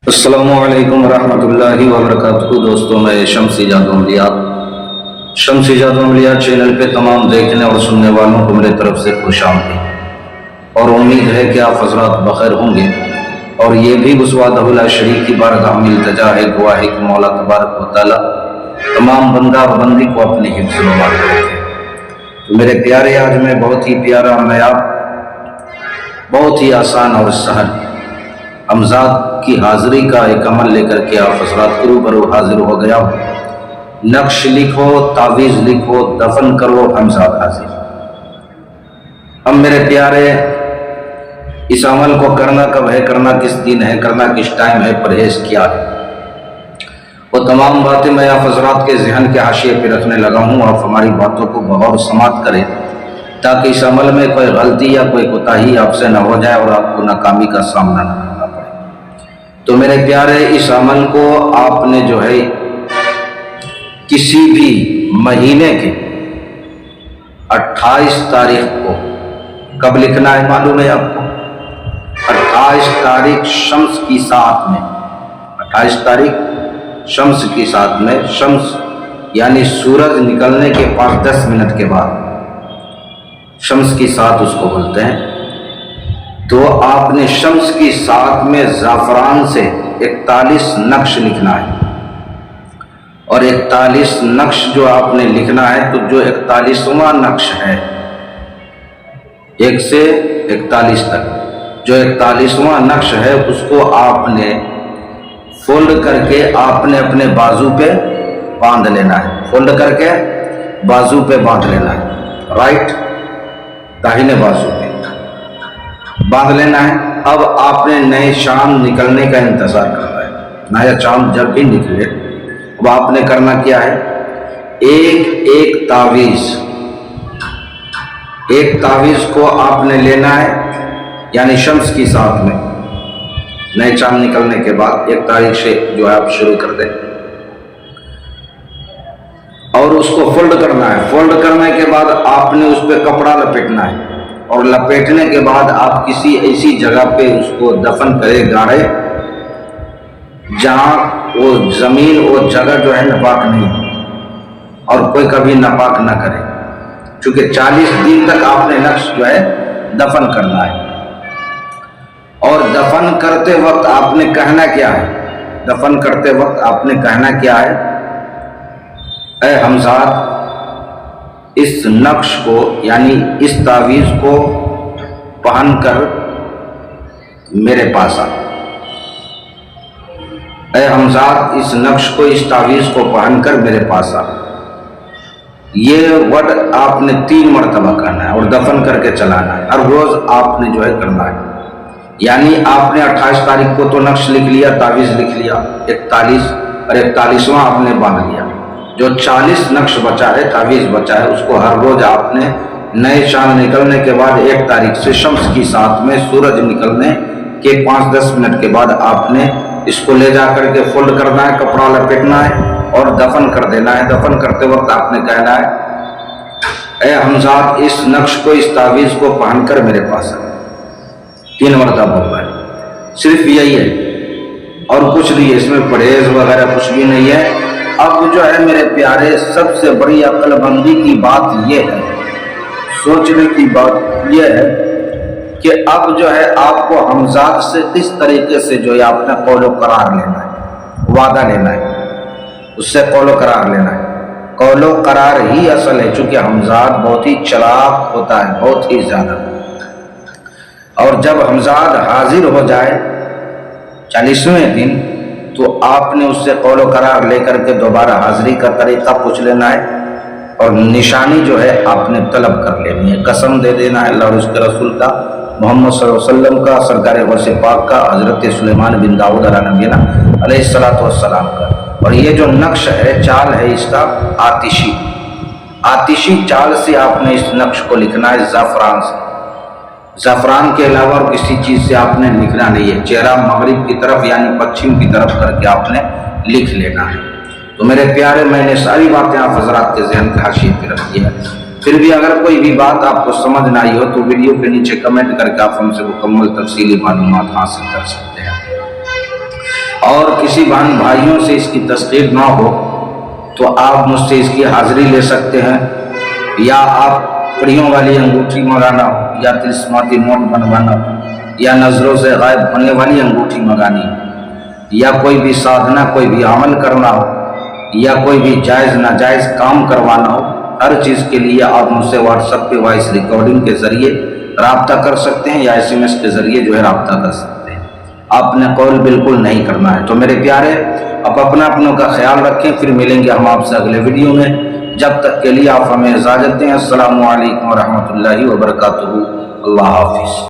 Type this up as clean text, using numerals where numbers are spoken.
السلام علیکم ورحمۃ اللہ وبرکاتہ دوستوں، میں شمس ایجاد عملیات چینل پہ تمام دیکھنے اور سننے والوں کو میرے طرف سے خوش آمدید، اور امید ہے کہ آپ حضرات بخیر ہوں گے، اور یہ بھی وسعت لا شریک کی بارگاہ میں التجا ہے، دعا ہے کہ مولا تبارک و تعالی تمام بندہ و بندی کو اپنے حفظ و امان میں رکھے۔ تو میرے پیارے، آج میں بہت ہی پیارا نایاب، بہت ہی آسان اور سہل امزاد کی حاضری کا ایک عمل لے کر کے آپ حضرات کے روبرو حاضر ہو گیا ہوں۔ نقش لکھو، تعویذ لکھو، دفن کرو، امزاد حاضر۔ اب میرے پیارے، اس عمل کو کرنا کب ہے، کرنا کس دن ہے، کرنا کس ٹائم ہے، پرہیز کیا ہے، وہ تمام باتیں میں آپ حضرات کے ذہن کے حاشیے پہ رکھنے لگا ہوں۔ آپ ہماری باتوں کو بغور سماعت کریں تاکہ اس عمل میں کوئی غلطی یا کوئی کوتاہی آپ سے نہ ہو جائے اور آپ کو ناکامی کا سامنا نہ کرنا پڑے۔ تو میرے پیارے، اس عمل کو آپ نے جو ہے کسی بھی مہینے کے 28 تاریخ کو، کب لکھنا ہے معلوم ہے آپ کو؟ 28 تاریخ شمس کی ساعت میں، 28 تاریخ شمس کی ساعت میں، شمس یعنی سورج نکلنے کے 5-10 منٹ کے بعد، شمس کی ساعت اس کو بولتے ہیں۔ تو آپ نے شمس کی ساعت میں زعفران سے 41 نقش لکھنا ہے، اور 41 نقش جو آپ نے لکھنا ہے، تو جو 41واں نقش ہے، 1 سے 41 تک جو 41واں نقش ہے، اس کو آپ نے فولڈ کر کے آپ نے اپنے بازو پہ باندھ لینا ہے، فولڈ کر کے بازو پہ باندھ لینا ہے، رائٹ، داہنے بازو پہ باندھ لینا ہے۔ اب آپ نے نئے چاند نکلنے کا انتظار کرنا ہے۔ نیا چاند جب بھی نکلے، اب آپ نے کرنا کیا ہے، ایک تعویذ کو آپ نے لینا ہے، یعنی شمس کی ساعت میں نئے چاند نکلنے کے بعد 1 تاریخ سے جو ہے آپ شروع کر دیں، اور اس کو فولڈ کرنا ہے۔ فولڈ کرنے کے بعد آپ نے اس پہ کپڑا لپیٹنا ہے، اور لپیٹنے کے بعد آپ کسی ایسی جگہ پہ اس کو دفن کرے، گاڑے، جہاں وہ زمین، وہ جگہ جو ہے ناپاک نہیں ہو، اور کوئی کبھی ناپاک نہ کرے، چونکہ 40 دن تک آپ نے نقش جو ہے دفن کرنا ہے۔ اور دفن کرتے وقت آپ نے کہنا کیا ہے، دفن کرتے وقت آپ نے کہنا کیا ہے، اے حمزاد، اس نقش کو یعنی اس تعویذ کو پہن کر میرے پاس آ۔ اے حمزاد، اس نقش کو، اس تعویذ کو پہن کر میرے پاس آ۔ یہ ورڈ آپ نے 3 مرتبہ کہنا ہے اور دفن کر کے چلانا ہے، ہر روز آپ نے جو ہے کرنا ہے۔ یعنی آپ نے 28 تاریخ کو تو نقش لکھ لیا، تعویذ لکھ لیا، 41 اور 41واں آپ نے باندھ لیا، جو 40 نقش بچا ہے، تعویذ بچا ہے، اس کو ہر روز آپ نے نئے چاند نکلنے کے بعد 1 تاریخ سے شمس کی ساعت میں سورج نکلنے کے 5-10 منٹ کے بعد آپ نے اس کو لے جا کر کے فولڈ کرنا ہے، کپڑا لپیٹنا ہے اور دفن کر دینا ہے۔ دفن کرتے وقت آپ نے کہنا ہے، اے حمزاد، اس نقش کو، اس تعویذ کو پہن کر میرے پاس آ۔ 3 مرتبہ بولنا ہے، صرف یہی ہے اور کچھ نہیں ہے، اس میں پرہیز وغیرہ کچھ بھی نہیں ہے۔ اب جو ہے میرے پیارے، سب سے بڑی عقل مندی کی بات یہ ہے، سوچنے کی بات یہ ہے کہ اب جو ہے آپ کو حمزاد سے کس طریقے سے جو ہے آپ نے قول و قرار لینا ہے، وعدہ لینا ہے، اس سے قول و قرار لینا ہے۔ قول و قرار ہی اصل ہے، چونکہ حمزاد بہت ہی چلاک ہوتا ہے، بہت ہی زیادہ، اور جب حمزاد حاضر ہو جائے 40ویں دن، تو آپ نے اس سے قول و قرار لے کر کے دوبارہ حاضری کا طریقہ پوچھ لینا ہے، اور نشانی جو ہے آپ نے طلب کر لینی ہے، قسم دے دینا ہے اللہ اور اس کے رسول کا، محمد صلی اللہ علیہ وسلم کا، سرکار غوث پاک کا، حضرت سلیمان بن داؤد علیہ نبینا علیہ السلام کا۔ اور یہ جو نقش ہے، چال ہے اس کا آتشی چال سے آپ نے اس نقش کو لکھنا ہے، زعفران سے، زعفران کے علاوہ اور کسی چیز سے آپ نے لکھنا نہیں ہے۔ چہرہ مغرب کی طرف یعنی پچھم کی طرف کر کے آپ نے لکھ لینا ہے۔ تو میرے پیارے، میں نے ساری باتیں آپ حضرات کے ذہن کے حاشیے پہ رکھ دی ہے، پھر بھی اگر کوئی بھی بات آپ کو سمجھ نہ آئی ہو تو ویڈیو کے نیچے کمنٹ کر کے آپ ہم سے مکمل تفصیلی معلومات حاصل کر سکتے ہیں۔ اور کسی بہن بھائیوں سے اس کی تصدیق نہ ہو تو آپ مجھ سے اس کی حاضری لے سکتے ہیں، یا آپ کڑیوں والی انگوٹھی منگانا ہو، یا تلسماتی نوٹ بنوانا ہو، یا نظروں سے غائب ہونے والی انگوٹھی منگانی ہو، یا کوئی بھی سادھنا، کوئی بھی عمل کرنا ہو، یا کوئی بھی جائز ناجائز کام کروانا ہو، ہر چیز کے لیے آپ مجھ سے واٹس ایپ پہ وائس ریکارڈنگ کے ذریعے رابطہ کر سکتے ہیں، یا SMS کے ذریعے جو ہے رابطہ کر سکتے ہیں۔ آپ نے قول بالکل نہیں کرنا ہے۔ تو میرے پیارے، آپ اپنوں کا خیال رکھیں، پھر ملیں گے ہم آپ سے اگلے ویڈیو میں۔ جب تک کے لیے آپ ہمیں اجازت دیں۔ السلام علیکم ورحمۃ اللہ وبرکاتہ۔ اللہ حافظ۔